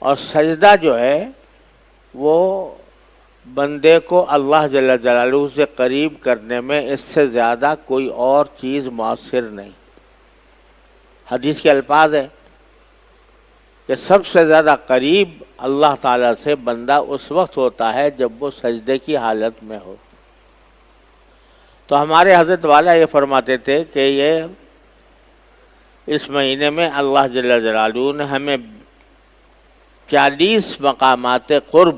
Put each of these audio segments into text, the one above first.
اور سجدہ جو ہے وہ بندے کو اللہ جل جلالہ سے قریب کرنے میں اس سے زیادہ کوئی اور چیز مؤثر نہیں۔ حدیث کے الفاظ ہیں کہ سب سے زیادہ قریب اللہ تعالیٰ سے بندہ اس وقت ہوتا ہے جب وہ سجدے کی حالت میں ہو۔ تو ہمارے حضرت والا یہ فرماتے تھے کہ یہ اس مہینے میں اللہ جل جلالہ نے ہمیں 40 مقامات قرب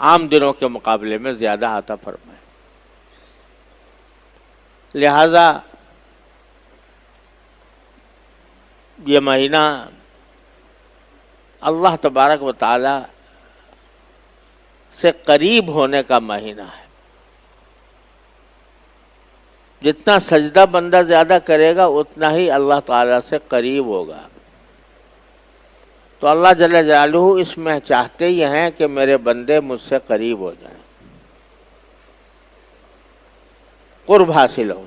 عام دنوں کے مقابلے میں زیادہ عطا فرمائے۔ لہذا یہ مہینہ اللہ تبارک و تعالی سے قریب ہونے کا مہینہ ہے۔ جتنا سجدہ بندہ زیادہ کرے گا اتنا ہی اللہ تعالیٰ سے قریب ہوگا۔ تو اللہ جل جلالہ اس میں چاہتے ہی ہیں کہ میرے بندے مجھ سے قریب ہو جائیں، قرب حاصل ہو۔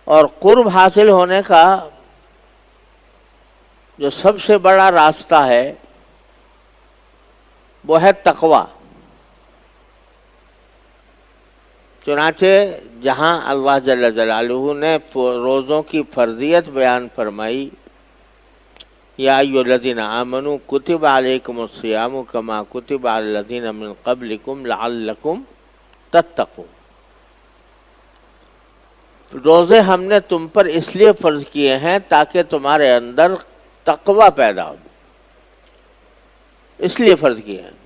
اور قرب حاصل ہونے کا جو سب سے بڑا راستہ ہے وہ ہے تقوی۔ چنانچہ جہاں اللہ جل جلالہ نے روزوں کی فرضیت بیان فرمائی، یا ایھا الذین آمنوا کتب علیکم الصیام کما کتب علی الذین من قبلکم لعلکم تتقون، روزے ہم نے تم پر اس لیے فرض کیے ہیں تاکہ تمہارے اندر تقوی پیدا ہو، اس لیے فرض کیے ہیں۔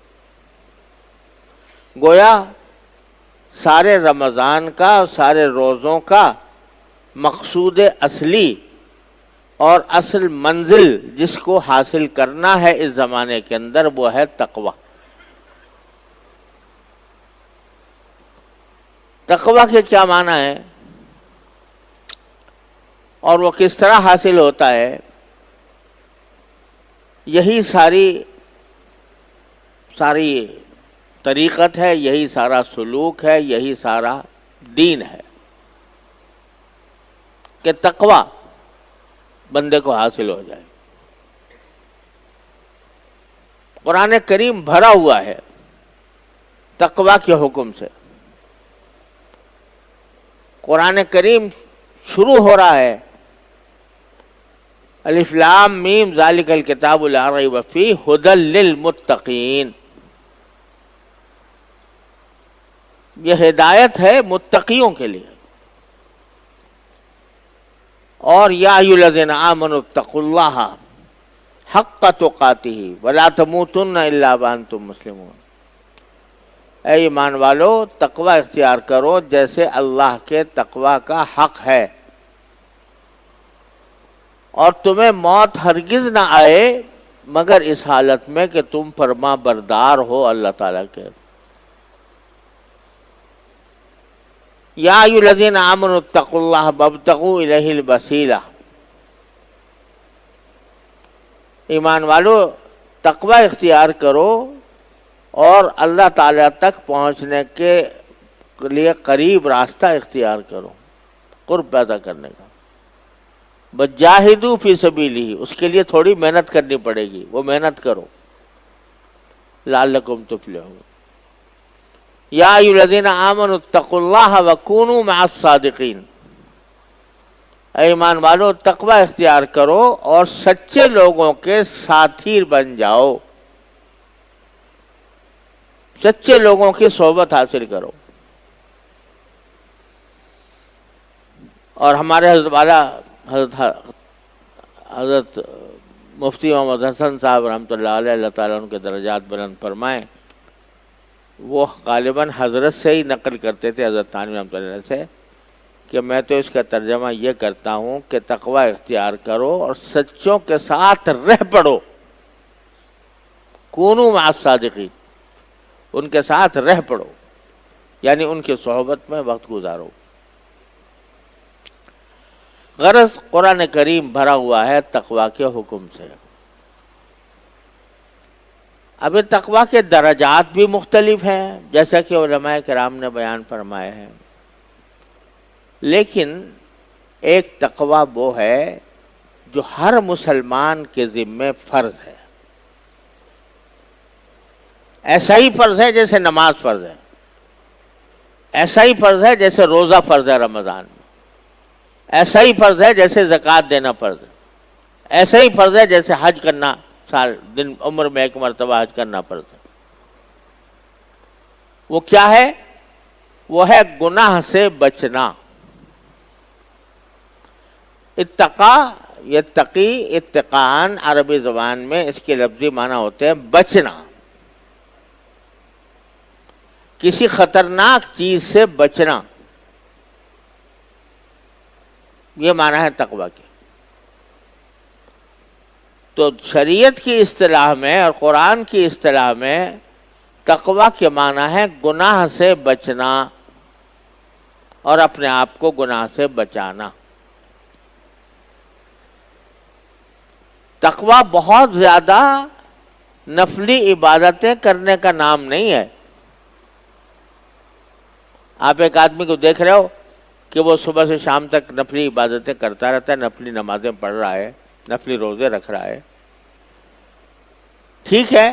گویا سارے رمضان کا، سارے روزوں کا مقصود اصلی اور اصل منزل جس کو حاصل کرنا ہے اس زمانے کے اندر وہ ہے تقوی۔ تقوی کے کیا معنی ہے اور وہ کس طرح حاصل ہوتا ہے، یہی ساری طریقت ہے، یہی سارا سلوک ہے، یہی سارا دین ہے کہ تقوی بندے کو حاصل ہو جائے۔ قرآن کریم بھرا ہوا ہے تقوی کے حکم سے۔ قرآن کریم شروع ہو رہا ہے الف لام میم ذالک الکتاب لا ریب فیہ ھدی للمتقین، یہ ہدایت ہے متقیوں کے لیے۔ اور یا ایھا الذین آمنوا اتقوا اللہ حق تقاتہ ولا تموتن الا وانتم مسلمون، اے ایمان والو تقوی اختیار کرو جیسے اللہ کے تقوی کا حق ہے، اور تمہیں موت ہرگز نہ آئے مگر اس حالت میں کہ تم فرما بردار ہو اللہ تعالیٰ کے۔ یا ایھا الذین آمنوا اتقوا اللہ وابتغوا الیہ الوسیلہ، ایمان والو تقوی اختیار کرو اور اللہ تعالیٰ تک پہنچنے کے لیے قریب راستہ اختیار کرو، قرب پیدا کرنے کا۔ وجاہدوا فی سبیلہ، اس کے لیے تھوڑی محنت کرنی پڑے گی، وہ محنت کرو، لعلکم تفلحون۔ یا ایھا الذین آمنوا اتقوا اللہ وکونوا مع الصادقین، اے ایمان والو تقوی اختیار کرو اور سچے لوگوں کے ساتھی بن جاؤ، سچے لوگوں کی صحبت حاصل کرو۔ اور ہمارے حضرت والا حضرت مفتی محمد حسن صاحب رحمۃ اللہ علیہ، اللہ تعالیٰ ان کے درجات بلند فرمائیں، وہ غالباً حضرت سے ہی نقل کرتے تھے، حضرت تھانوی رحمۃ اللہ علیہ سے، کہ میں تو اس کا ترجمہ یہ کرتا ہوں کہ تقوی اختیار کرو اور سچوں کے ساتھ رہ پڑو، کونوا مع الصادقین، ان کے ساتھ رہ پڑو، یعنی ان کی صحبت میں وقت گزارو۔ غرض قرآن کریم بھرا ہوا ہے تقوی کے حکم سے۔ اب تقوی کے درجات بھی مختلف ہیں جیسا کہ علماء کرام نے بیان فرمائے ہیں، لیکن ایک تقوی وہ ہے جو ہر مسلمان کے ذمے فرض ہے. ایسا ہی فرض ہے جیسے نماز فرض ہے، ایسا ہی فرض ہے جیسے روزہ فرض ہے رمضان میں، ایسا ہی فرض ہے جیسے زکوٰۃ دینا فرض ہے، ایسا ہی فرض ہے جیسے حج کرنا سال دن عمر میں ایک مرتبہ حج کرنا فرض ہے. وہ کیا ہے؟ وہ ہے گناہ سے بچنا. اتقا یتقی اتقان عربی زبان میں اس کے لفظی معنی ہوتے ہیں بچنا، کسی خطرناک چیز سے بچنا، یہ معنی ہے تقوی کے. تو شریعت کی اصطلاح میں اور قرآن کی اصطلاح میں تقوی کے معنی ہے گناہ سے بچنا اور اپنے آپ کو گناہ سے بچانا. تقوی بہت زیادہ نفلی عبادتیں کرنے کا نام نہیں ہے. آپ ایک آدمی کو دیکھ رہے ہو کہ وہ صبح سے شام تک نفلی عبادتیں کرتا رہتا ہے، نفلی نمازیں پڑھ رہا ہے، نفلی روزے رکھ رہا ہے. ٹھیک ہے،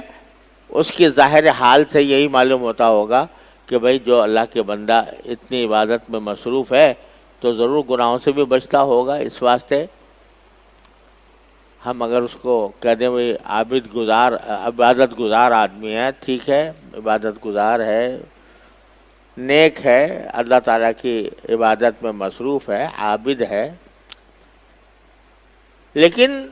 اس کی ظاہر حال سے یہی معلوم ہوتا ہوگا کہ بھئی جو اللہ کے بندہ اتنی عبادت میں مصروف ہے تو ضرور گناہوں سے بھی بچتا ہوگا. اس واسطے ہم اگر اس کو کہہ دیں بھئی عبادت گزار آدمی ہے، ٹھیک ہے، عبادت گزار ہے، نیک ہے، اللہ تعالیٰ کی عبادت میں مصروف ہے، عابد ہے، لیکن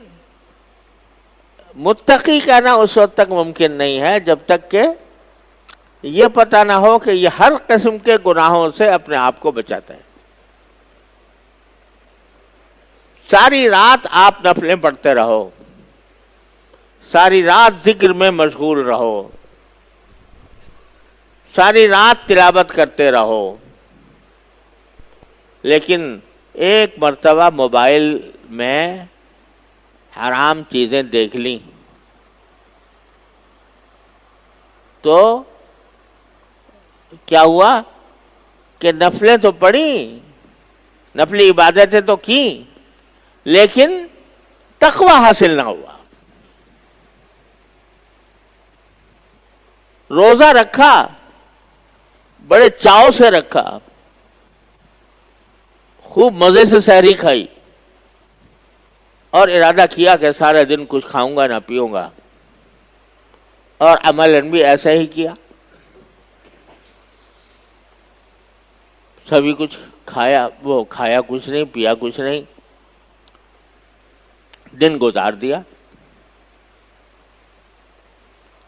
متقی کہنا اس وقت تک ممکن نہیں ہے جب تک کہ یہ پتہ نہ ہو کہ یہ ہر قسم کے گناہوں سے اپنے آپ کو بچاتا ہے. ساری رات آپ نفلیں پڑھتے رہو، ساری رات ذکر میں مشغول رہو، ساری رات تلاوت کرتے رہو، لیکن ایک مرتبہ موبائل میں حرام چیزیں دیکھ لیں تو کیا ہوا کہ نفلیں تو پڑھی، نفلی عبادتیں تو کی، لیکن تقوی حاصل نہ ہوا. روزہ رکھا، بڑے چاؤ سے رکھا، خوب مزے سے سحری کھائی اور ارادہ کیا کہ سارے دن کچھ کھاؤں گا نہ پیوں گا، اور عملاً بھی ایسا ہی کیا. سبھی کچھ کھایا، وہ کھایا کچھ نہیں، پیا کچھ نہیں، دن گزار دیا.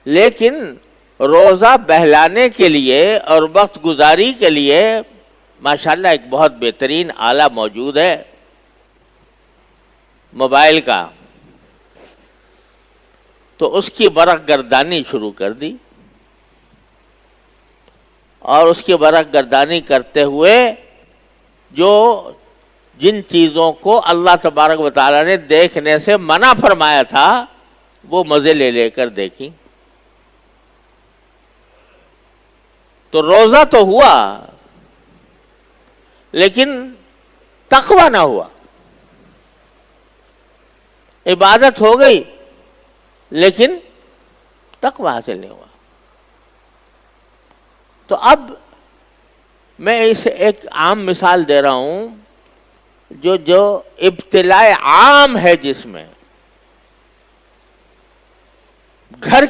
لیکن روزہ بہلانے کے لیے اور وقت گزاری کے لیے ماشاءاللہ ایک بہت بہترین آلہ موجود ہے، موبائل کا. تو اس کی برق گردانی شروع کر دی، اور اس کی برق گردانی کرتے ہوئے جو جن چیزوں کو اللہ تبارک و تعالیٰ نے دیکھنے سے منع فرمایا تھا وہ مزے لے لے کر دیکھی. تو روزہ تو ہوا لیکن تقوی نہ ہوا. عبادت ہو گئی لیکن تقوی حاصل نہیں ہوا. تو اب میں اسے ایک عام مثال دے رہا ہوں جو ابتلاء عام ہے، جس میں گھروں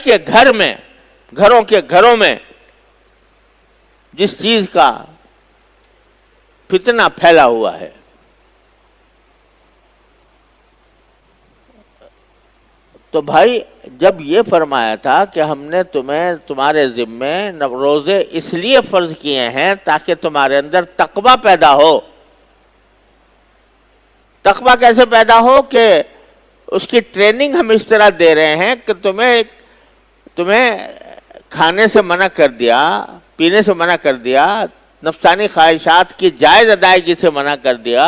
کے گھروں میں جس چیز کا فتنہ پھیلا ہوا ہے. تو بھائی جب یہ فرمایا تھا کہ ہم نے تمہارے ذمے روزے اس لیے فرض کیے ہیں تاکہ تمہارے اندر تقوی پیدا ہو. تقوی کیسے پیدا ہو؟ کہ اس کی ٹریننگ ہم اس طرح دے رہے ہیں کہ تمہیں کھانے سے منع کر دیا، پینے سے منع کر دیا، نفسانی خواہشات کی جائز ادائیگی سے منع کر دیا،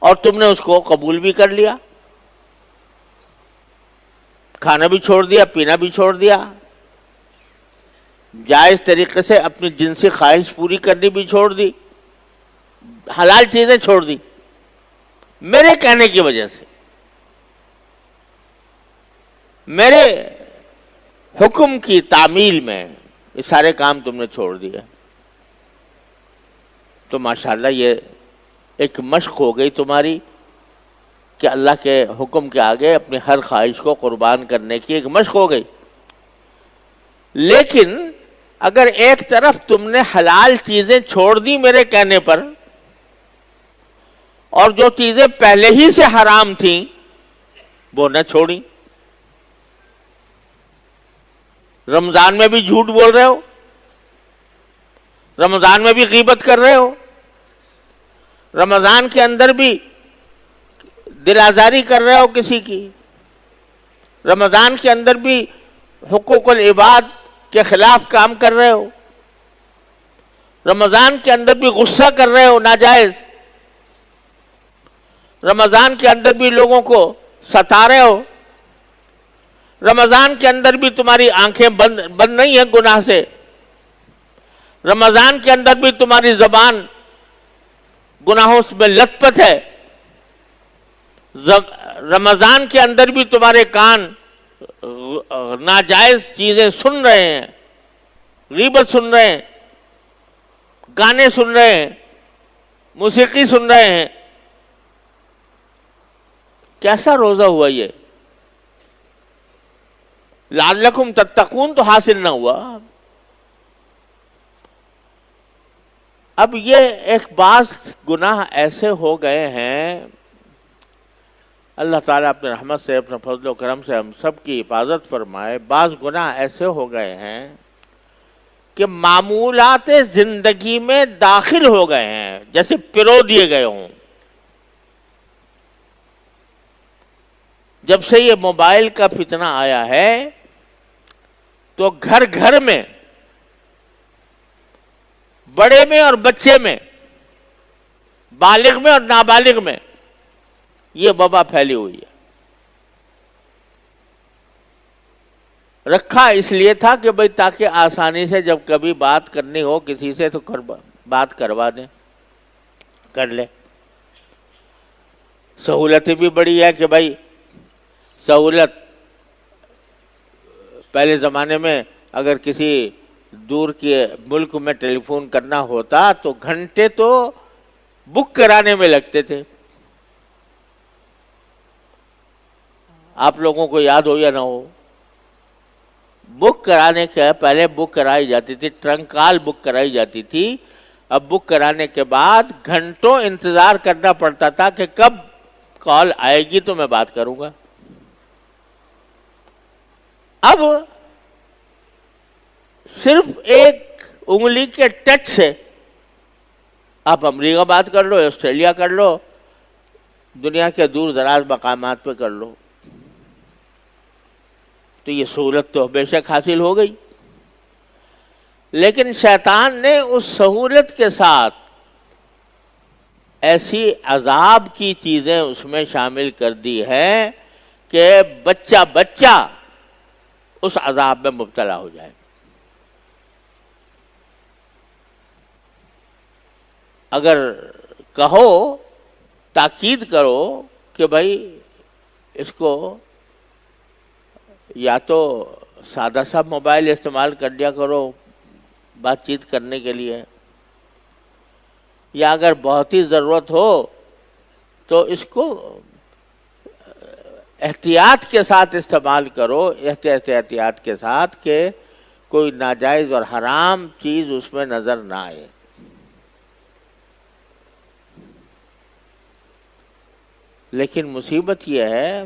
اور تم نے اس کو قبول بھی کر لیا، کھانا بھی چھوڑ دیا، پینا بھی چھوڑ دیا، جائز طریقے سے اپنی جنسی خواہش پوری کرنی بھی چھوڑ دی، حلال چیزیں چھوڑ دی. میرے کہنے کی وجہ سے، میرے حکم کی تعمیل میں یہ سارے کام تم نے چھوڑ دیے، تو ماشاءاللہ یہ ایک مشق ہو گئی تمہاری کہ اللہ کے حکم کے آگے اپنی ہر خواہش کو قربان کرنے کی ایک مشق ہو گئی۔ لیکن اگر ایک طرف تم نے حلال چیزیں چھوڑ دی میرے کہنے پر، اور جو چیزیں پہلے ہی سے حرام تھیں وہ نہ چھوڑی، رمضان میں بھی جھوٹ بول رہے ہو، رمضان میں بھی غیبت کر رہے ہو، رمضان کے اندر بھی دل آزاری کر رہے ہو کسی کی، رمضان کے اندر بھی حقوق العباد کے خلاف کام کر رہے ہو، رمضان کے اندر بھی غصہ کر رہے ہو ناجائز، رمضان کے اندر بھی لوگوں کو ستا رہے ہو، رمضان کے اندر بھی تمہاری آنکھیں بند نہیں ہیں گناہ سے، رمضان کے اندر بھی تمہاری زبان گناہوں میں لت پت ہے، رمضان کے اندر بھی تمہارے کان ناجائز چیزیں سن رہے ہیں، غیبت سن رہے ہیں، گانے سن رہے ہیں، موسیقی سن رہے ہیں۔ کیسا روزہ ہوا یہ؟ لعلکم تتقون تو حاصل نہ ہوا۔ اب یہ ایک بعض گناہ ایسے ہو گئے ہیں، اللہ تعالیٰ اپنے رحمت سے اپنے فضل و کرم سے ہم سب کی حفاظت فرمائے، بعض گناہ ایسے ہو گئے ہیں کہ معمولات زندگی میں داخل ہو گئے ہیں، جیسے پرو دیے گئے ہوں۔ جب سے یہ موبائل کا فتنہ آیا ہے تو گھر گھر میں، بڑے میں اور بچے میں، بالغ میں اور نابالغ میں یہ وبا پھیلی ہوئی ہے۔ رکھا اس لیے تھا کہ بھئی تاکہ آسانی سے جب کبھی بات کرنی ہو کسی سے تو بات کروا دیں، کر لے۔ سہولتیں بھی بڑی ہے کہ بھئی سہولت، پہلے زمانے میں اگر کسی دور کے ملک میں ٹیلی فون کرنا ہوتا تو گھنٹے تو بک کرانے میں لگتے تھے۔ آپ لوگوں کو یاد ہو یا نہ ہو، بک کرانے کے پہلے بک کرائی جاتی تھی، ٹرنک کال بک کرائی جاتی تھی، اب بک کرانے کے بعد گھنٹوں انتظار کرنا پڑتا تھا کہ کب کال آئے گی تو میں بات کروں گا۔ اب صرف ایک انگلی کے ٹچ سے آپ امریکہ بات کر لو، آسٹریلیا کر لو، دنیا کے دور دراز مقامات پہ کر لو، تو یہ سہولت تو بے شک حاصل ہو گئی۔ لیکن شیطان نے اس سہولت کے ساتھ ایسی عذاب کی چیزیں اس میں شامل کر دی ہے کہ بچہ اس عذاب میں مبتلا ہو جائے۔ اگر کہو، تاکید کرو کہ بھائی اس کو یا تو سادہ سا موبائل استعمال کر لیا کرو بات چیت کرنے کے لیے، یا اگر بہت ہی ضرورت ہو تو اس کو احتیاط کے ساتھ استعمال کرو، احتیاط کے ساتھ کہ کوئی ناجائز اور حرام چیز اس میں نظر نہ آئے۔ لیکن مصیبت یہ ہے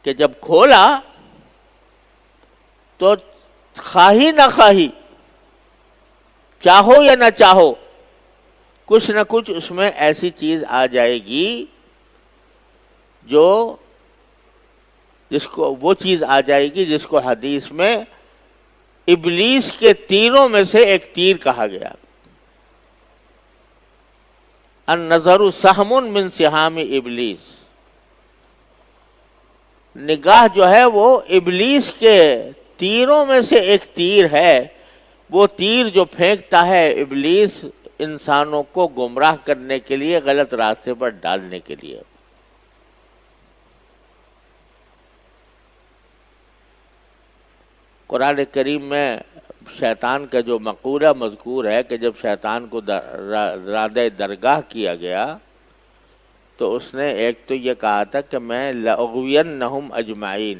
کہ جب کھولا تو خواہی نہ خواہی، چاہو یا نہ چاہو، کچھ نہ کچھ اس میں ایسی چیز آ جائے گی وہ چیز آ جائے گی جس کو حدیث میں ابلیس کے تیروں میں سے ایک تیر کہا گیا۔ النظر سہم من سہام ابلیس، نگاہ جو ہے وہ ابلیس کے تیروں میں سے ایک تیر ہے۔ وہ تیر جو پھینکتا ہے ابلیس انسانوں کو گمراہ کرنے کے لیے، غلط راستے پر ڈالنے کے لیے۔ قرآن کریم میں شیطان کا جو مقولہ مذکور ہے کہ جب شیطان کو رادہ درگاہ کیا گیا تو اس نے ایک تو یہ کہا تھا کہ میں لأغوینہم اجمعین،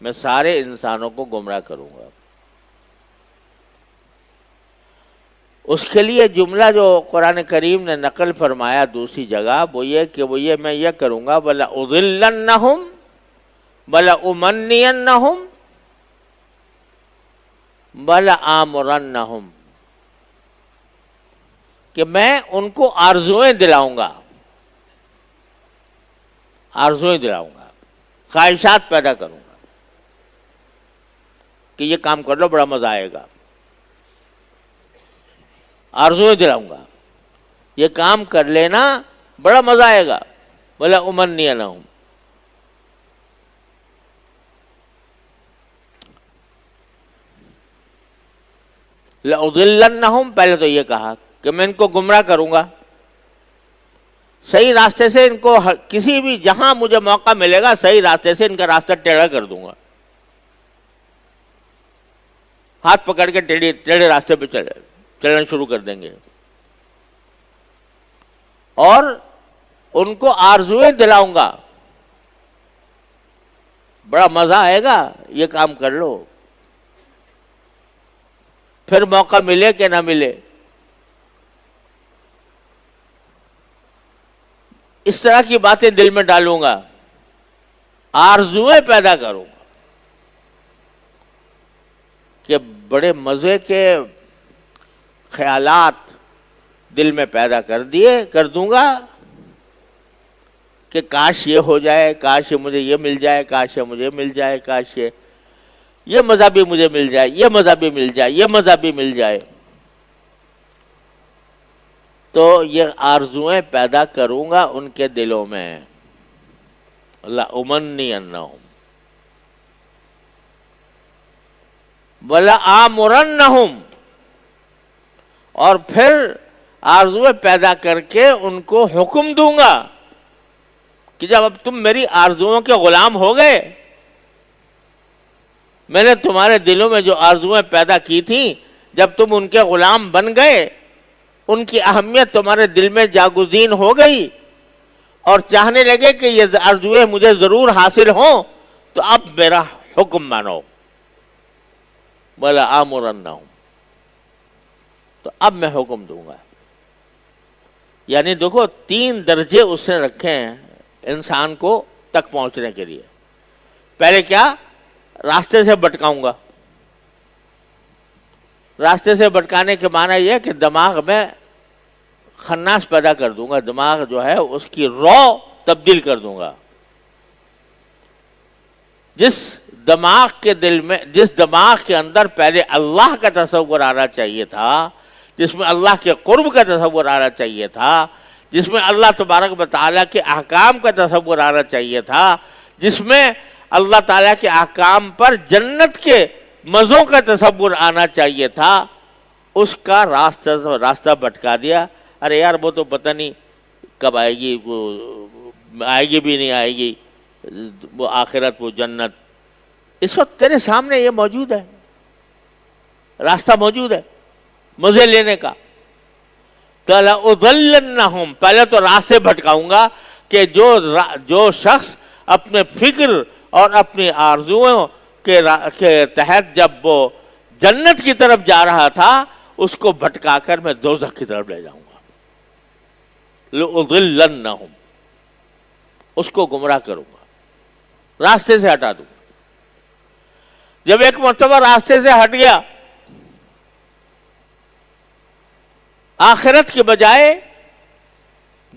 میں سارے انسانوں کو گمراہ کروں گا۔ اس کے لیے جملہ جو قرآن کریم نے نقل فرمایا دوسری جگہ وہ یہ میں یہ کروں گا وَلَأُضِلَّنَّهُمْ وَلَأُمَنِّيَنَّهُمْ وَلَآمُرَنَّهُمْ، کہ میں ان کو آرزوئیں دلاؤں گا، خواہشات پیدا کروں گا کہ یہ کام کر لو بڑا مزہ آئے گا، آرزوئیں دلاؤں گا، یہ کام کر لینا بڑا مزہ آئے گا۔ وَلَأُمَنِّيَنَّهُمْ، لَأُضِلَّنَّهُمْ، پہلے تو یہ کہا کہ میں ان کو گمراہ کروں گا، صحیح راستے سے ان کو کسی بھی جہاں مجھے موقع ملے گا صحیح راستے سے ان کا راستہ ٹیڑھا کر دوں گا، ہاتھ پکڑ کے ٹیڑھے راستے پہ چلنا شروع کر دیں گے، اور ان کو آرزوئیں دلاؤں گا، بڑا مزہ آئے گا یہ کام کر لو، پھر موقع ملے کہ نہ ملے، اس طرح کی باتیں دل میں ڈالوں گا، آرزوئیں پیدا کروں گا کہ بڑے مزے کے خیالات دل میں پیدا کر دوں گا کہ کاش یہ ہو جائے، کاش مجھے یہ مل جائے، کاش مجھے مل جائے، کاش یہ مزہ بھی مجھے مل جائے، یہ مزہ بھی مل جائے، یہ مزہ بھی مل جائے، تو یہ آرزوئیں پیدا کروں گا ان کے دلوں میں۔ لَأُمَنِّيَنَّهُمْ وَلَآمُرَنَّهُمْ، اور پھر آرزوئیں پیدا کر کے ان کو حکم دوں گا کہ جب اب تم میری آرزوؤں کے غلام ہو گئے، میں نے تمہارے دلوں میں جو آرزوئیں پیدا کی تھیں جب تم ان کے غلام بن گئے، ان کی اہمیت تمہارے دل میں جاگزین ہو گئی اور چاہنے لگے کہ یہ آرزوئیں مجھے ضرور حاصل ہوں، تو اب میرا حکم مانو۔ وَلَآمُرَنَّهُمْ، تو اب میں حکم دوں گا۔ یعنی دیکھو 3 درجے اس نے رکھے ہیں انسان کو تک پہنچنے کے لیے۔ پہلے کیا؟ راستے سے بھٹکاؤں گا۔ راستے سے بھٹکانے کے معنی یہ کہ دماغ میں خناس پیدا کر دوں گا، دماغ جو ہے اس کی رو تبدیل کر دوں گا۔ جس دماغ کے اندر پہلے اللہ کا تصور آنا چاہیے تھا، جس میں اللہ کے قرب کا تصور آنا چاہیے تھا، جس میں اللہ تبارک و تعالیٰ کے احکام کا تصور آنا چاہیے تھا، جس میں اللہ تعالیٰ کے احکام پر جنت کے مزوں کا تصور آنا چاہیے تھا، اس کا راستہ بھٹکا دیا۔ ارے یار وہ تو پتہ نہیں کب آئے گی، وہ آئے گی بھی نہیں آئے گی، وہ آخرت، وہ جنت اس وقت تیرے سامنے یہ موجود ہے، راستہ موجود ہے مزے لینے کا۔ لَأُضِلَّنَّهُمْ، پہلے تو راستے بھٹکاؤں گا کہ جو شخص اپنے فکر اور اپنی آرزوؤں کے تحت جب وہ جنت کی طرف جا رہا تھا، اس کو بھٹکا کر میں دوزخ کی طرف لے جاؤں گا۔ لَأُضِلَّنَّهُمْ، اس کو گمراہ کروں گا، راستے سے ہٹا دوں گا۔ جب ایک مرتبہ راستے سے ہٹ گیا، آخرت کے بجائے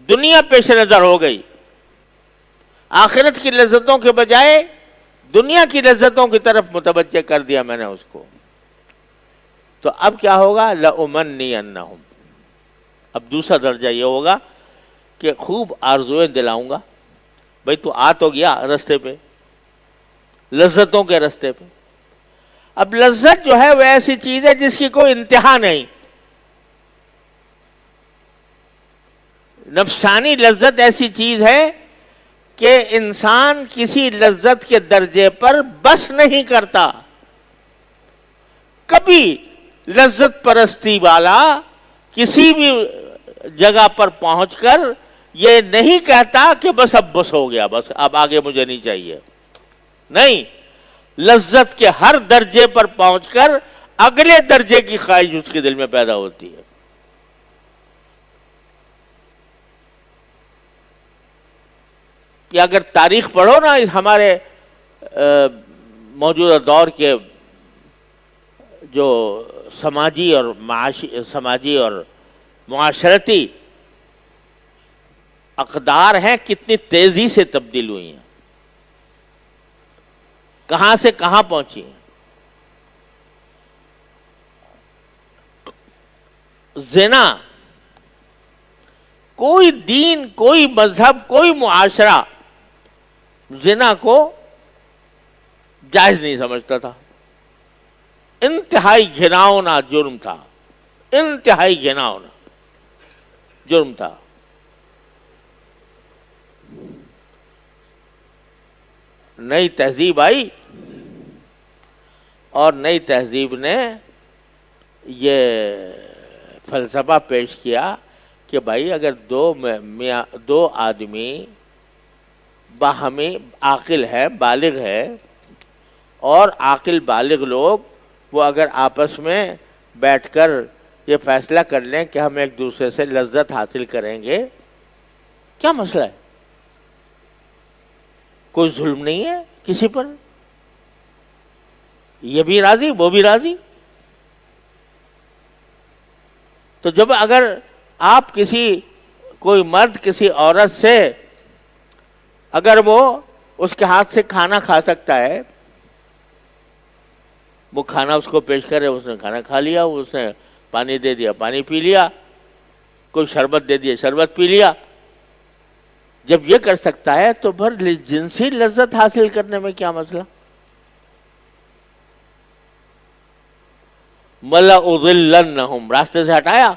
دنیا پیش نظر ہو گئی، آخرت کی لذتوں کے بجائے دنیا کی لذتوں کی طرف متوجہ کر دیا میں نے اس کو، تو اب کیا ہوگا؟ لَأُمَنِّيَنَّهُمْ، اب دوسرا درجہ یہ ہوگا کہ خوب آرزوئیں دلاؤں گا۔ بھئی تو آ تو گیا رستے پہ، لذتوں کے رستے پہ۔ اب لذت جو ہے وہ ایسی چیز ہے جس کی کوئی انتہا نہیں، نفسانی لذت ایسی چیز ہے کہ انسان کسی لذت کے درجے پر بس نہیں کرتا. کبھی لذت پرستی والا کسی بھی جگہ پر پہنچ کر یہ نہیں کہتا کہ بس ہو گیا، بس اب آگے مجھے نہیں چاہیے. نہیں، لذت کے ہر درجے پر پہنچ کر اگلے درجے کی خواہش اس کے دل میں پیدا ہوتی ہے. کہ اگر تاریخ پڑھو نا ہمارے موجودہ دور کے جو سماجی اور معاشرتی اقدار ہیں، کتنی تیزی سے تبدیل ہوئی ہیں، کہاں سے کہاں پہنچی ہیں. زنا، کوئی دین، کوئی مذہب، کوئی معاشرہ زنا کو جائز نہیں سمجھتا تھا. انتہائی گھناؤنا جرم تھا، انتہائی گھناؤنا جرم تھا. نئی تہذیب آئی اور نئی تہذیب نے یہ فلسفہ پیش کیا کہ بھائی اگر دو آدمی باہمی عاقل ہے، بالغ ہے، اور عاقل بالغ لوگ وہ اگر آپس میں بیٹھ کر یہ فیصلہ کر لیں کہ ہم ایک دوسرے سے لذت حاصل کریں گے، کیا مسئلہ ہے؟ کوئی ظلم نہیں ہے کسی پر، یہ بھی راضی وہ بھی راضی. تو جب اگر آپ کوئی مرد کسی عورت سے اگر وہ اس کے ہاتھ سے کھانا کھا سکتا ہے، وہ کھانا اس کو پیش کرے، اس نے کھانا کھا لیا، اس نے پانی دے دیا پانی پی لیا، کوئی شربت دے دیا شربت پی لیا، جب یہ کر سکتا ہے تو پھر جنسی لذت حاصل کرنے میں کیا مسئلہ؟ وَلَأُضِلَّنَّهُمْ، راستے سے ہٹایا.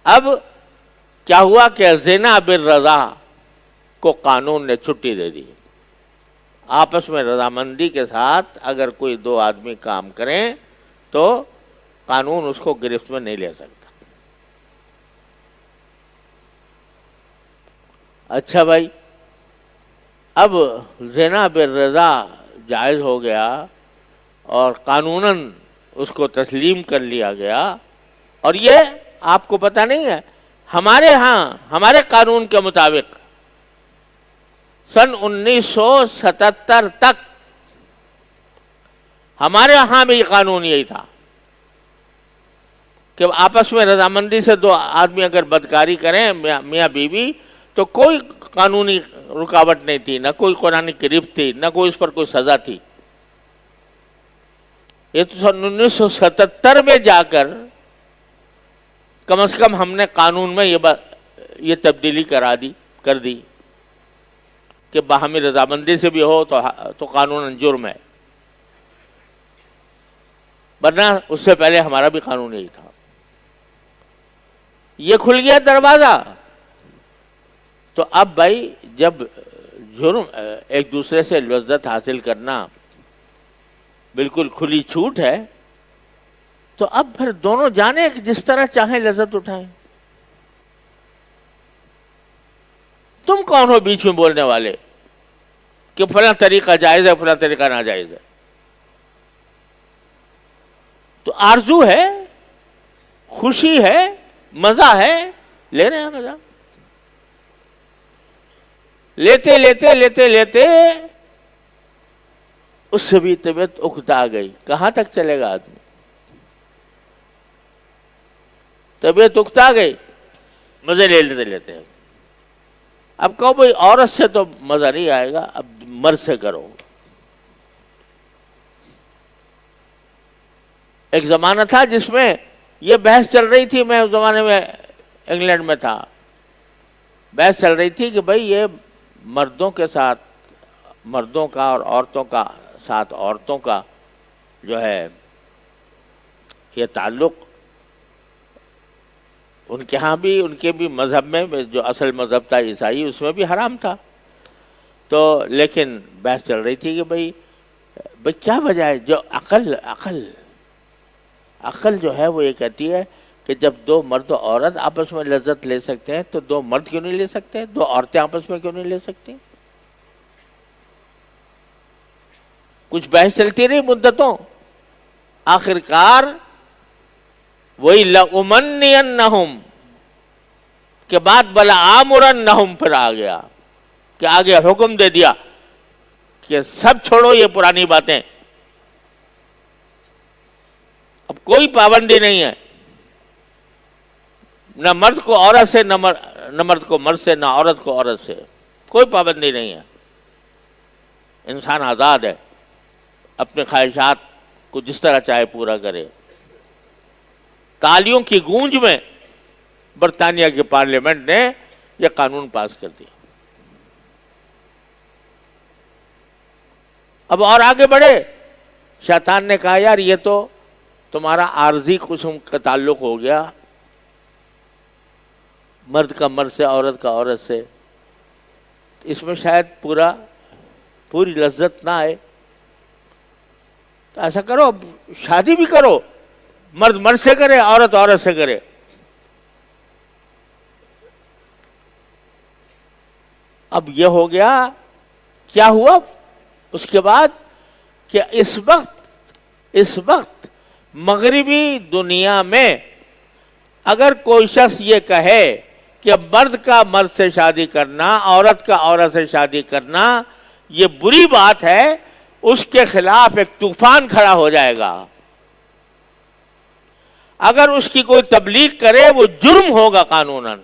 اب کیا ہوا کہ زنا بالرضا کو قانون نے چھٹی دے دی. آپس میں رضامندی کے ساتھ اگر کوئی دو آدمی کام کریں تو قانون اس کو گرفت میں نہیں لے سکتا. اچھا بھائی، اب زنا بالرضا جائز ہو گیا اور قانوناً اس کو تسلیم کر لیا گیا. اور یہ آپ کو پتہ نہیں ہے، ہمارے قانون کے مطابق سن 1977 تک ہمارے ہاں بھی قانون یہی تھا کہ آپس میں رضامندی سے دو آدمی اگر بدکاری کریں میاں بیوی تو کوئی قانونی رکاوٹ نہیں تھی، نہ کوئی قرآنی گرفت تھی، نہ کوئی اس پر کوئی سزا تھی. یہ تو سن 1977 میں جا کر کم از کم ہم نے قانون میں یہ تبدیلی کر دی کہ باہمی رضامندی سے بھی ہو تو قانون جرم ہے، ورنہ اس سے پہلے ہمارا بھی قانون یہی تھا. یہ کھل گیا دروازہ. تو اب بھائی جب جرم ایک دوسرے سے لذت حاصل کرنا بالکل کھلی چھوٹ ہے تو اب پھر دونوں جانے جس طرح چاہیں لذت اٹھائیں. تم کون ہو بیچ میں بولنے والے کہ فلاں طریقہ جائز ہے فلاں طریقہ ناجائز ہے؟ تو آرزو ہے، خوشی ہے، مزہ ہے، لے رہے ہیں مزہ. لیتے لیتے لیتے لیتے اس سے بھی طبیعت اکتا گئی. کہاں تک چلے گا آدمی؟ طبیعت اکتا گئی، مزے لیتے لیتے. اب کہو بھائی عورت سے تو مزہ نہیں آئے گا، اب مرد سے کرو. ایک زمانہ تھا جس میں یہ بحث چل رہی تھی، میں اس زمانے میں انگلینڈ میں تھا، بحث چل رہی تھی کہ بھائی یہ مردوں کے ساتھ مردوں کا اور عورتوں کا ساتھ عورتوں کا جو ہے یہ تعلق ان کے ہاں بھی ان کے بھی مذہب میں جو اصل مذہب تھا عیسائی اس میں بھی حرام تھا. تو لیکن بحث چل رہی تھی کہ بھئی کیا وجہ ہے. جو عقل جو ہے وہ یہ کہتی ہے کہ جب دو مرد و عورت آپس میں لذت لے سکتے ہیں تو دو مرد کیوں نہیں لے سکتے, دو عورتیں آپس میں کیوں نہیں لے سکتی. کچھ بحث چلتی رہی مدتوں, آخرکار وہی لَأُمَنِّيَنَّهُمْ کے بعد وَلَآمُرَنَّهُمْ پھر آ گیا کہ آگے حکم دے دیا کہ سب چھوڑو یہ پرانی باتیں, اب کوئی پابندی نہیں ہے, نہ مرد کو عورت سے, نہ مرد کو مرد سے, نہ عورت کو عورت سے, کوئی پابندی نہیں ہے. انسان آزاد ہے, اپنے خواہشات کو جس طرح چاہے پورا کرے. تالیوں کی گونج میں برطانیہ کی پارلیمنٹ نے یہ قانون پاس کر دیا. اب اور آگے بڑھے, شیطان نے کہا یار یہ تو تمہارا عارضی قسم کا تعلق ہو گیا, مرد کا مرد سے, عورت کا عورت سے, اس میں شاید پوری لذت نہ آئے. تو ایسا کرو, شادی بھی کرو, مرد مرد سے کرے, عورت عورت سے کرے. اب یہ ہو گیا, کیا ہوا اس کے بعد کہ اس وقت مغربی دنیا میں اگر کوئی شخص یہ کہے کہ مرد کا مرد سے شادی کرنا, عورت کا عورت سے شادی کرنا یہ بری بات ہے, اس کے خلاف ایک طوفان کھڑا ہو جائے گا. اگر اس کی کوئی تبلیغ کرے وہ جرم ہوگا قانوناً.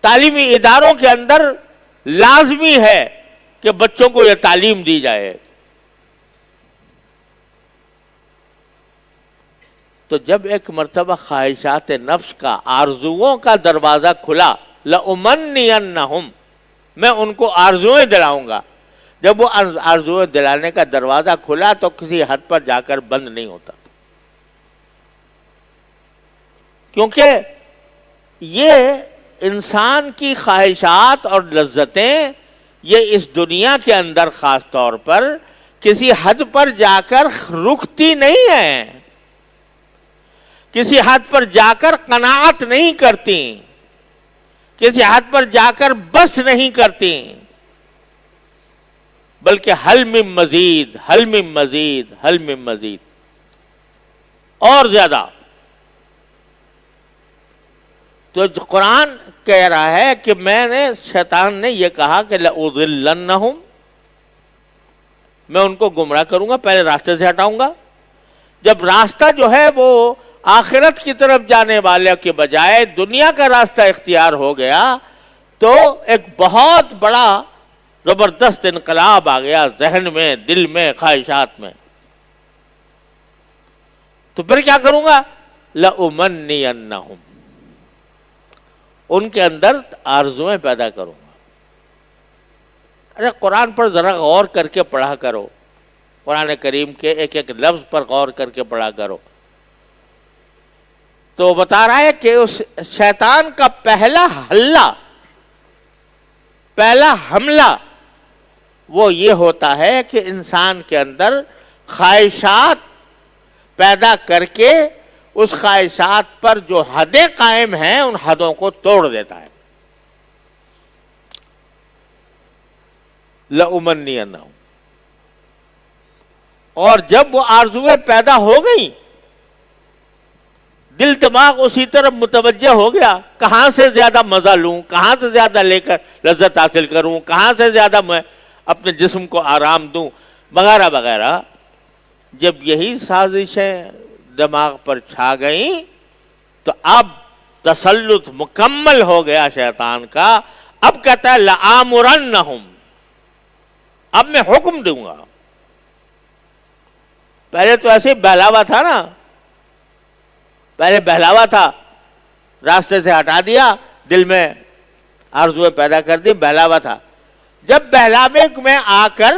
تعلیمی اداروں کے اندر لازمی ہے کہ بچوں کو یہ تعلیم دی جائے. تو جب ایک مرتبہ خواہشات نفس کا, آرزوؤں کا دروازہ کھلا, لَأُمَنِّيَنَّهُمْ, میں ان کو آرزوئیں دلاؤں گا. جب وہ آرزوئیں دلانے کا دروازہ کھلا تو کسی حد پر جا کر بند نہیں ہوتا, کیونکہ یہ انسان کی خواہشات اور لذتیں یہ اس دنیا کے اندر خاص طور پر کسی حد پر جا کر رکتی نہیں ہیں, کسی حد پر جا کر قناعت نہیں کرتی, کسی حد پر جا کر بس نہیں کرتی, بلکہ حل من مزید, حل من مزید, حل من مزید, اور زیادہ. تو قرآن کہہ رہا ہے کہ شیطان نے یہ کہا کہ لَأُضِلَّنَّهُمْ, میں ان کو گمراہ کروں گا, پہلے راستے سے ہٹاؤں گا. جب راستہ جو ہے وہ آخرت کی طرف جانے والے کے بجائے دنیا کا راستہ اختیار ہو گیا تو ایک بہت بڑا زبردست انقلاب آ گیا ذہن میں, دل میں, خواہشات میں. تو پھر کیا کروں گا؟ لَأُمَنِّيَنَّهُمْ, ان کے اندر آرزویں پیدا کروں گا. ارے قرآن پر ذرا غور کر کے پڑھا کرو, قرآن کریم کے ایک ایک لفظ پر غور کر کے پڑھا کرو. تو بتا رہا ہے کہ اس شیطان کا پہلا حملہ وہ یہ ہوتا ہے کہ انسان کے اندر خواہشات پیدا کر کے اس خواہشات پر جو حدیں قائم ہیں ان حدوں کو توڑ دیتا ہے. لَأُمَنِّيَنَّهُمْ, اور جب وہ آرزویں پیدا ہو گئیں, دل دماغ اسی طرف متوجہ ہو گیا, کہاں سے زیادہ مزہ لوں, کہاں سے زیادہ لے کر لذت حاصل کروں, کہاں سے زیادہ میں اپنے جسم کو آرام دوں, وغیرہ وغیرہ. جب یہی سازشیں دماغ پر چھا گئیں تو اب تسلط مکمل ہو گیا شیطان کا. اب کہتا ہے لَآمُرَنَّهُمْ, اب میں حکم دوں گا. پہلے تو ایسے بہلاوا تھا نا, پہلے بہلاوا تھا, راستے سے ہٹا دیا, دل میں آرزویں پیدا کر دی, بہلاوا تھا. جب بہلاوے میں آ کر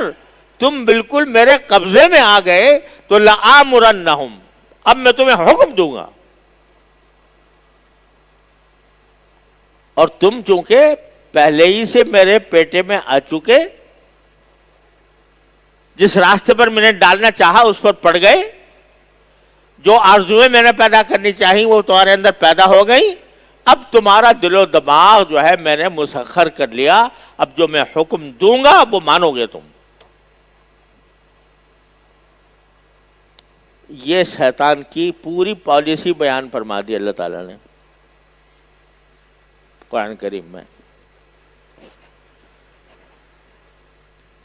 تم بالکل میرے قبضے میں آ گئے تو لَآمُرَنَّهُمْ, اب میں تمہیں حکم دوں گا. اور تم چونکہ پہلے ہی سے میرے پیٹے میں آ چکے، جس راستے پر میں نے ڈالنا چاہا اس پر پڑ گئے، جو آرزویں میں نے پیدا کرنی چاہی وہ تمہارے اندر پیدا ہو گئی، اب تمہارا دل و دماغ جو ہے میں نے مسخر کر لیا، اب جو میں حکم دوں گا وہ مانو گے تم۔ یہ شیطان کی پوری پالیسی بیان فرما دی اللہ تعالیٰ نے قرآن کریم میں۔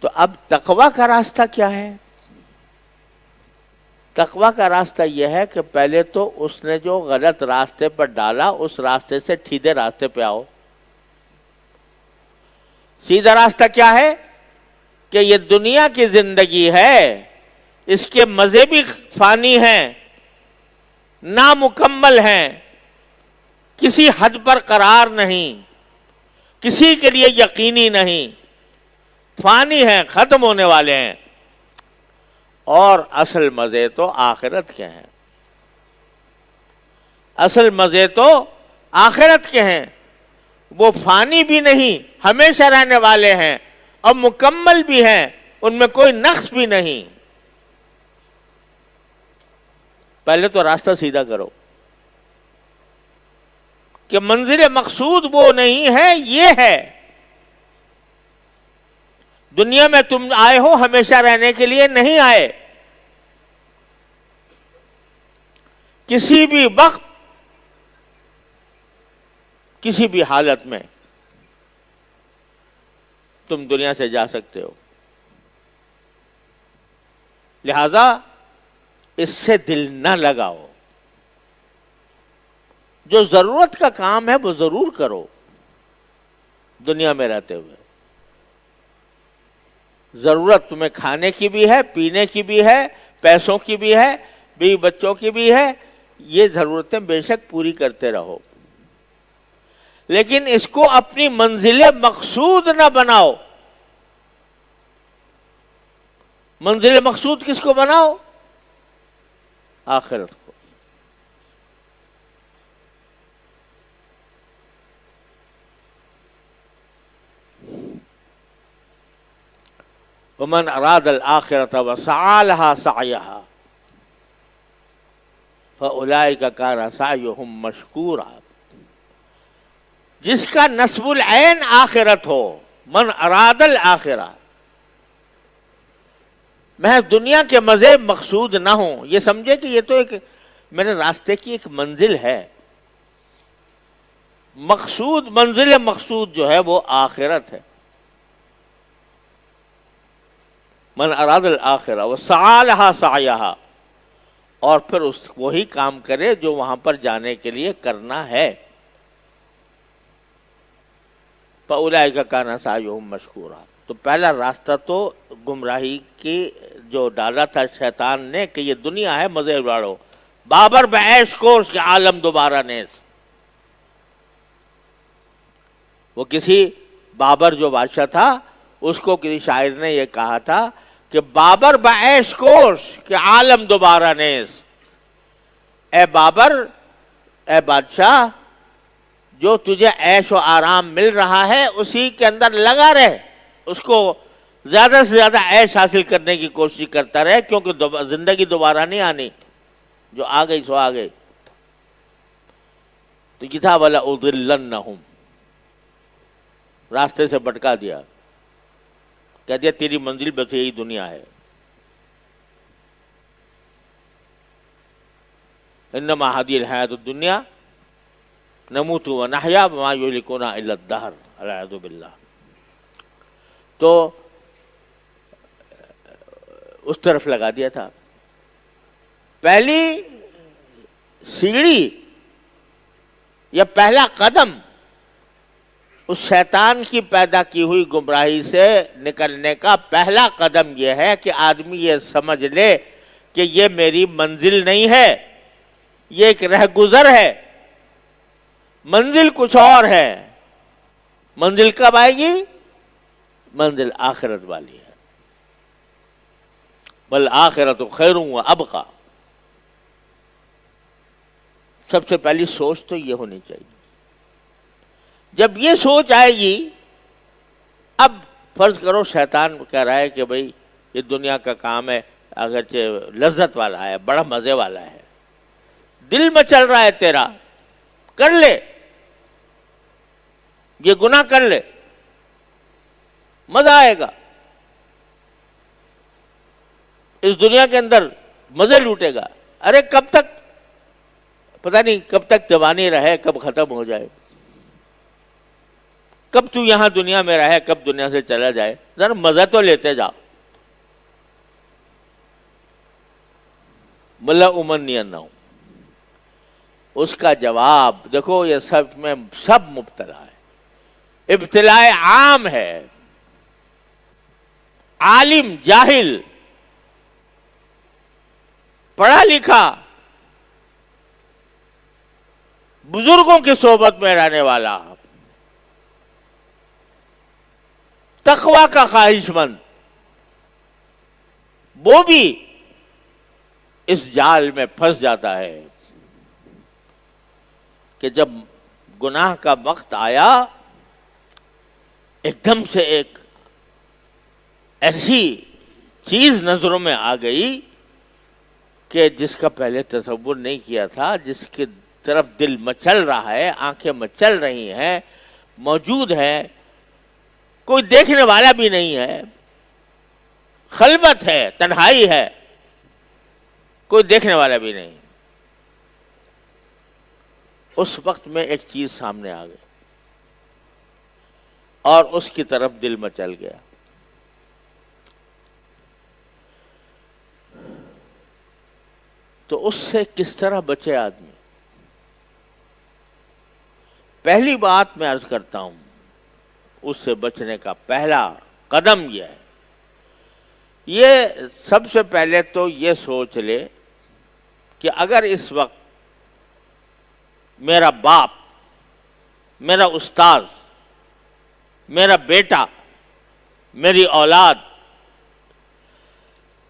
تو اب تقویٰ کا راستہ کیا ہے؟ تقویٰ کا راستہ یہ ہے کہ پہلے تو اس نے جو غلط راستے پر ڈالا اس راستے سے سیدھے راستے پہ آؤ۔ سیدھا راستہ کیا ہے؟ کہ یہ دنیا کی زندگی ہے، اس کے مزے بھی فانی ہیں، نامکمل ہیں، کسی حد پر قرار نہیں، کسی کے لیے یقینی نہیں، فانی ہیں، ختم ہونے والے ہیں، اور اصل مزے تو آخرت کے ہیں۔ اصل مزے تو آخرت کے ہیں، وہ فانی بھی نہیں، ہمیشہ رہنے والے ہیں، اور مکمل بھی ہیں، ان میں کوئی نقص بھی نہیں۔ پہلے تو راستہ سیدھا کرو کہ منزل مقصود وہ نہیں ہے، یہ ہے۔ دنیا میں تم آئے ہو ہمیشہ رہنے کے لیے نہیں آئے، کسی بھی وقت کسی بھی حالت میں تم دنیا سے جا سکتے ہو، لہذا اس سے دل نہ لگاؤ۔ جو ضرورت کا کام ہے وہ ضرور کرو دنیا میں رہتے ہوئے۔ ضرورت تمہیں کھانے کی بھی ہے، پینے کی بھی ہے، پیسوں کی بھی ہے، بیوی بچوں کی بھی ہے، یہ ضرورتیں بے شک پوری کرتے رہو، لیکن اس کو اپنی منزل مقصود نہ بناؤ۔ منزل مقصود کس کو بناؤ؟ آخرت کو۔ ومن اراد الآخرة وسعى لها سعيها فأولئك كان سعيهم مشكورا۔ جس کا نصب العین آخرت ہو، من اراد الآخرہ، محض دنیا کے مزے مقصود نہ ہوں، یہ سمجھے کہ یہ تو ایک میرے راستے کی ایک منزل ہے۔ مقصود، منزل مقصود جو ہے وہ آخرت ہے۔ من اراد الآخرہ وسعى لها سعيها، اور پھر وہی کام کرے جو وہاں پر جانے کے لیے کرنا ہے۔ فَأُولَئِكَ كَانَ سَعْيُهُمْ مَشْكُورًا۔ تو پہلا راستہ تو گمراہی کی جو ڈالا تھا شیطان نے کہ یہ دنیا ہے، مزے اڑاڑو، بابر بعیش کوش کہ عالم دوبارہ نیز۔ وہ کسی بابر جو بادشاہ تھا اس کو کسی شاعر نے یہ کہا تھا کہ بابر بعیش کوش کہ عالم دوبارہ نیز۔ اے بابر، اے بادشاہ، جو تجھے عیش و آرام مل رہا ہے اسی کے اندر لگا رہ، اس کو زیادہ سے زیادہ عیش حاصل کرنے کی کوشش کرتا رہے، کیونکہ زندگی دوبارہ نہیں آنی، جو آ گئی سو آ گئی۔ تو یہ تھا وَلَأُضِلَّنَّهُمْ، راستے سے بھٹکا دیا، کہہ دیا تیری منزل بس یہی دنیا ہے۔ انما هذه الحیاۃ الدنیا نموت ونحیا وما یہلکنا الا الدہر، والعیاذ باللہ۔ تو اس طرف لگا دیا تھا۔ پہلی سیڑھی یا پہلا قدم اس شیطان کی پیدا کی ہوئی گمراہی سے نکلنے کا پہلا قدم یہ ہے کہ آدمی یہ سمجھ لے کہ یہ میری منزل نہیں ہے، یہ ایک رہ گزر ہے، منزل کچھ اور ہے۔ منزل کب آئے گی؟ منزل آخرت والی ہے۔ والآخرۃ خیر وابقیٰ۔ سب سے پہلی سوچ تو یہ ہونی چاہیے۔ جب یہ سوچ آئے گی، اب فرض کرو شیطان کہہ رہا ہے کہ بھئی یہ دنیا کا کام ہے، اگرچہ لذت والا ہے، بڑا مزے والا ہے، دل میں چل رہا ہے تیرا، کر لے، یہ گناہ کر لے، مزہ آئے گا، اس دنیا کے اندر مزے لوٹے گا۔ ارے کب تک، پتہ نہیں کب تک جوانی رہے، کب ختم ہو جائے، کب تو یہاں دنیا میں رہے، کب دنیا سے چلا جائے، ذرا مزہ تو لیتے جاؤ۔ ملا عمر نہیں نہ ہوں۔ اس کا جواب دیکھو، یہ سب میں سب مبتلا ہے، ابتلاء عام ہے، عالم جاہل، پڑھا لکھا، بزرگوں کی صحبت میں رہنے والا، تقوی کا خواہش مند، وہ بھی اس جال میں پھنس جاتا ہے کہ جب گناہ کا وقت آیا، ایک دم سے ایک ایسی چیز نظروں میں آ گئی کہ جس کا پہلے تصور نہیں کیا تھا، جس کی طرف دل مچل رہا ہے، آنکھیں مچل رہی ہیں، موجود ہے، کوئی دیکھنے والا بھی نہیں ہے، خلوت ہے، تنہائی ہے، کوئی دیکھنے والا بھی نہیں۔ اس وقت میں ایک چیز سامنے آ گئی اور اس کی طرف دل مچل گیا۔ تو اس سے کس طرح بچے آدمی؟ پہلی بات میں عرض کرتا ہوں، اس سے بچنے کا پہلا قدم یہ ہے، یہ سب سے پہلے تو یہ سوچ لے کہ اگر اس وقت میرا باپ، میرا استاذ، میرا بیٹا، میری اولاد،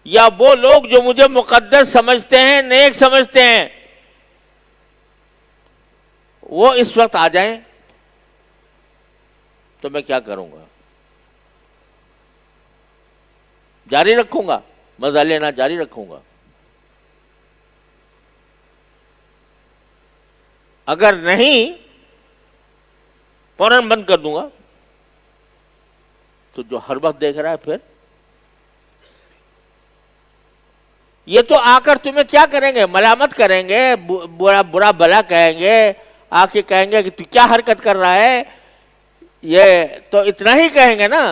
یا وہ لوگ جو مجھے مقدس سمجھتے ہیں، نیک سمجھتے ہیں، وہ اس وقت آ جائیں تو میں کیا کروں گا؟ جاری رکھوں گا، مزہ لینا جاری رکھوں گا؟ اگر نہیں، فوراً بند کر دوں گا۔ تو جو ہر وقت دیکھ رہا ہے، پھر یہ تو آ کر تمہیں کیا کریں گے؟ ملامت کریں گے، برا بلا کہیں گے، آ کے کہیں گے کہ تو کیا حرکت کر رہا ہے، یہ تو اتنا ہی کہیں گے نا،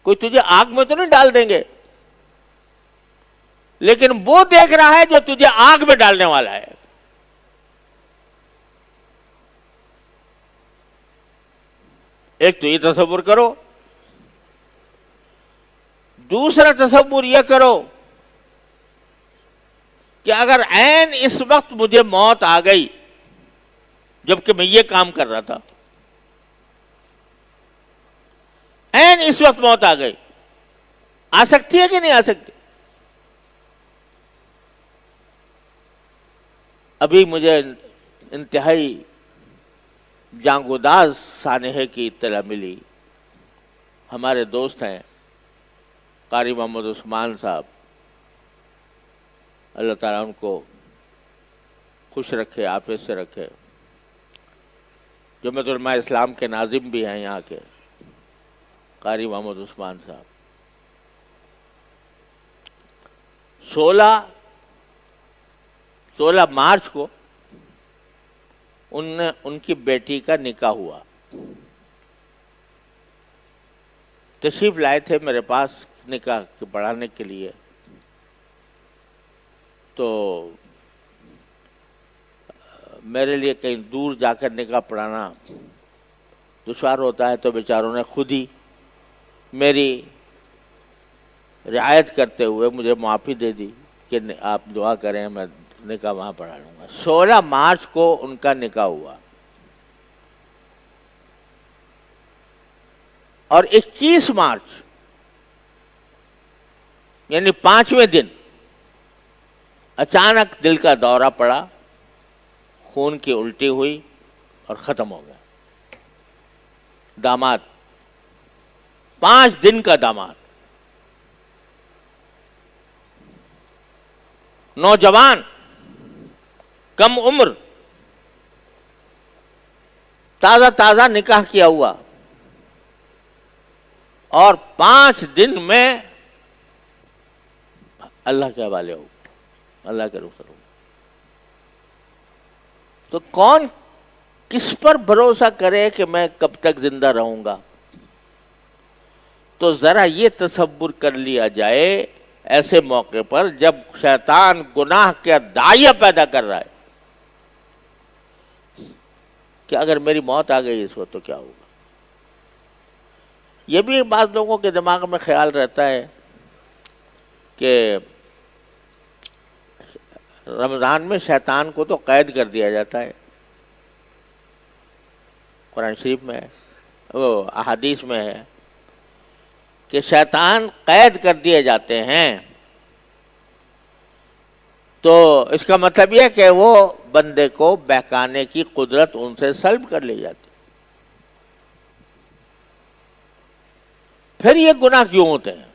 کوئی تجھے آگ میں تو نہیں ڈال دیں گے، لیکن وہ دیکھ رہا ہے جو تجھے آگ میں ڈالنے والا ہے۔ ایک تو یہ تصور کرو، دوسرا تصور یہ کرو کہ اگر عین اس وقت مجھے موت آ گئی جبکہ میں یہ کام کر رہا تھا، عین اس وقت موت آ گئی، آ سکتی ہے کہ نہیں آ سکتی؟ ابھی مجھے انتہائی جانگوداز سانحے کی اطلاع ملی، ہمارے دوست ہیں قاری محمد عثمان صاحب، اللہ تعالیٰ ان کو خوش رکھے، عافیت سے رکھے، جمعیت علماء اسلام کے ناظم بھی ہیں یہاں کے، قاری محمد عثمان صاحب، 16 مارچ کو ان کی بیٹی کا نکاح ہوا، تشریف لائے تھے میرے پاس نکاح پڑھانے کے لیے۔ تو میرے لیے کہیں دور جا کر نکاح پڑھانا دشوار ہوتا ہے، تو بیچاروں نے خود ہی میری رعایت کرتے ہوئے مجھے معافی دے دی کہ آپ دعا کریں، میں نکاح وہاں پڑھا لوں گا۔ 16 مارچ کو ان کا نکاح ہوا اور 21 مارچ یعنی 5ویں دن اچانک دل کا دورہ پڑا، خون کی الٹی ہوئی اور ختم ہو گیا. داماد 5 دن کا داماد، نوجوان، کم عمر، تازہ تازہ نکاح کیا ہوا، اور 5 دن میں اللہ کے حوالے ہو، اللہ کے رسول. تو کون کس پر بھروسہ کرے کہ میں کب تک زندہ رہوں گا؟ تو ذرا یہ تصور کر لیا جائے ایسے موقع پر جب شیطان گناہ کا داعیہ پیدا کر رہا ہے کہ اگر میری موت آ گئی اس وقت تو کیا ہوگا. یہ بھی بعض لوگوں کے دماغ میں خیال رہتا ہے کہ رمضان میں شیطان کو تو قید کر دیا جاتا ہے، قرآن شریف میں ہے، وہ احادیث میں ہے کہ شیطان قید کر دیے جاتے ہیں. تو اس کا مطلب یہ کہ وہ بندے کو بہکانے کی قدرت ان سے سلب کر لی جاتی. پھر یہ گناہ کیوں ہوتے ہیں؟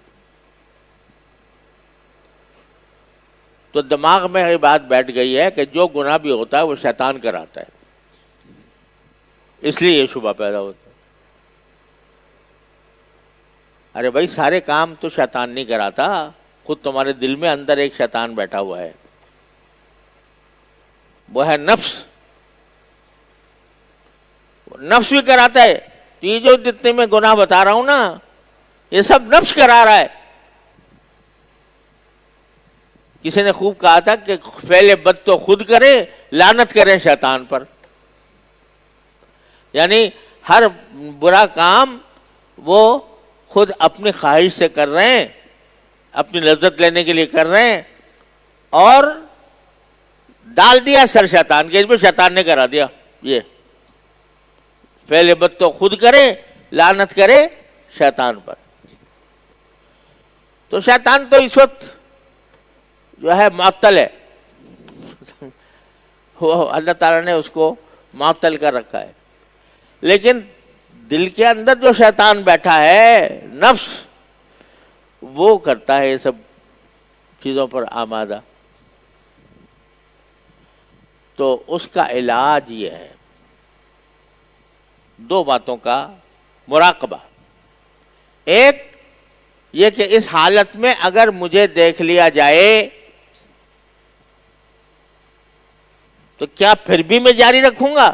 تو دماغ میں یہ بات بیٹھ گئی ہے کہ جو گناہ بھی ہوتا ہے وہ شیطان کراتا ہے، اس لیے یہ شبہ پیدا ہوتا ہے. ارے بھائی سارے کام تو شیطان نہیں کراتا، خود تمہارے دل میں اندر ایک شیطان بیٹھا ہوا ہے، وہ ہے نفس. نفس بھی کراتا ہے. تو یہ جو جتنے میں گناہ بتا رہا ہوں نا، یہ سب نفس کرا رہا ہے. کسی نے خوب کہا تھا کہ فعل بد تو خود کرے، لعنت کریں شیطان پر. یعنی ہر برا کام وہ خود اپنی خواہش سے کر رہے ہیں، اپنی لذت لینے کے لیے کر رہے ہیں، اور ڈال دیا سر شیطان کے، اس میں شیطان نے کرا دیا. یہ فعل بد تو خود کرے، لعنت کرے شیطان پر. تو شیطان تو اس وقت جو ہے معطل ہے، وہ اللہ تعالیٰ نے اس کو معطل کر رکھا ہے. لیکن دل کے اندر جو شیطان بیٹھا ہے، نفس، وہ کرتا ہے یہ سب چیزوں پر آمادہ. تو اس کا علاج یہ ہے 2 باتوں کا مراقبہ. ایک یہ کہ اس حالت میں اگر مجھے دیکھ لیا جائے تو کیا پھر بھی میں جاری رکھوں گا؟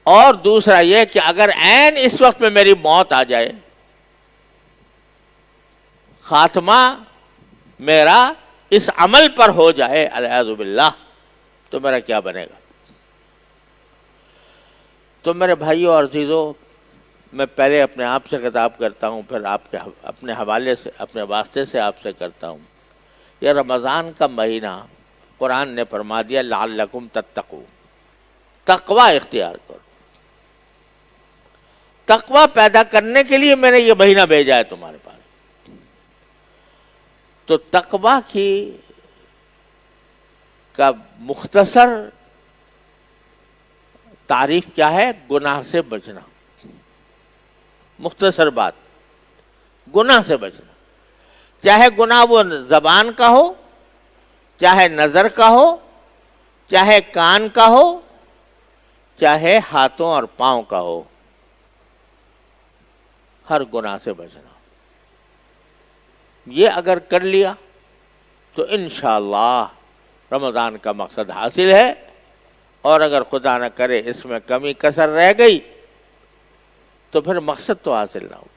اور دوسرا یہ کہ اگر عین اس وقت میں میری موت آ جائے، خاتمہ میرا اس عمل پر ہو جائے العیاذ باللہ، تو میرا کیا بنے گا؟ تو میرے بھائیوں اور عزیزوں، میں پہلے اپنے آپ سے خطاب کرتا ہوں، پھر آپ کے اپنے حوالے سے، اپنے واسطے سے آپ سے کرتا ہوں. یہ رمضان کا مہینہ قرآن نے فرما دیا لعلکم تتقون، تقوی اختیار کرو. تقوی پیدا کرنے کے لیے میں نے یہ مہینہ بھیجا ہے تمہارے پاس. تو تقوی کی کا مختصر تعریف کیا ہے؟ گناہ سے بچنا. مختصر بات، گناہ سے بچنا. چاہے گناہ وہ زبان کا ہو، چاہے نظر کا ہو، چاہے کان کا ہو، چاہے ہاتھوں اور پاؤں کا ہو، ہر گناہ سے بچنا. یہ اگر کر لیا تو انشاءاللہ رمضان کا مقصد حاصل ہے. اور اگر خدا نہ کرے اس میں کمی کسر رہ گئی تو پھر مقصد تو حاصل نہ ہو.